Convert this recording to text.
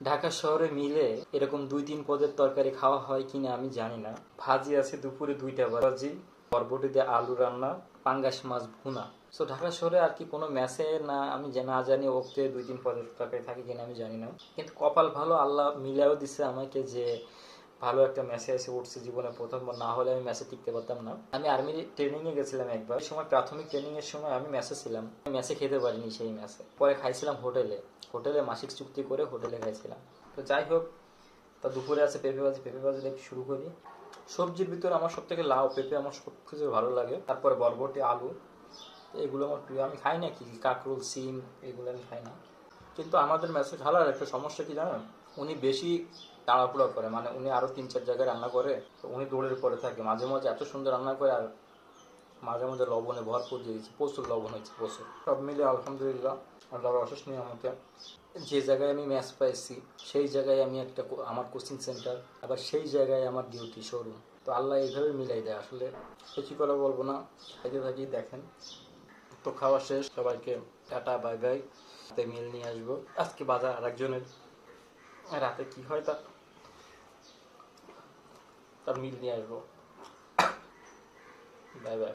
ঢাকা শহরে মিলে এরকম 2-3 পদের তরকারি খাওয়া হয় কিনা আমি জানি না। ভাজি আছে দুপুরে 2টা ভাজি, বরবটি দিয়ে আলু রান্না, পাঙ্গাস মাছ ভুনা। সো ঢাকা শহরে আর কি কোনো মেসে না আমি না জানি ওতে 2-3 পদের তরকারি থাকে কিনা আমি জানি না। কিন্তু কপাল ভালো, আল্লাহ মিলাও দিছে আমাকে যে ভালো একটা মেসে এসে উঠছে জীবনে প্রথমবার, না হলে আমি মেসে টিকতে পারতাম না। আমি আর্মি ট্রেনিং এ গেছিলাম একবার, ওই সময় প্রাথমিক ট্রেনিং এর সময় আমি মেসে ছিলাম। মেসে খেতে পারিনি সেই মেসে, পরে খাইছিলাম হোটেলে। হোটেলে মাসিক চুক্তি করে হোটেলে খাইছিলাম। তো যাই হোক, তা দুপুরে আছে পেঁপে ভাজি। পেঁপে ভাজি দিয়ে শুরু করি। সবজির ভিতরে আমার সব থেকে লাউ পেঁপে আমার সব কিছু ভালো লাগে। তারপরে বরবটি আলু, এগুলো আমার প্রিয়। আমি খাই না কি কাঁকরোল সিম, এগুলো আমি খাই না। কিন্তু আমাদের মেসে খালার একটা সমস্যা কি জানেন, উনি বেশি তাড়াহুড়া করে, মানে উনি আরো 3-4 জায়গায় রান্না করে, তো উনি দৌড়ের পরে থাকে। মাঝে মাঝে এত সুন্দর রান্না করে, আর মাঝে মাঝে লবণে ভরপুর দিয়ে দিচ্ছে, প্রচুর লবণ হয়েছে প্রচুর। সব মিলে আলহামদুলিল্লাহ, আল্লাহর অশেষ নিয়ামতে যে জায়গায় আমি ম্যাচ পাইছি সেই জায়গায় আমি একটা আমার কোচিং সেন্টার, আবার সেই জায়গায় আমার ডিউটি শোরুম। তো আল্লাহ এইভাবে মিলাই দেয় আসলে। বেশি করে বলবো না, খাইতে থাকি দেখেন। তো খাওয়া শেষ, সবাইকে টাটা বাই বাই। রাতে মিল নিয়ে আসবো, আজকে বাজার আরেকজনের, রাতে কি হয় তার তার মিল নিয়ে আসবো। Bye bye.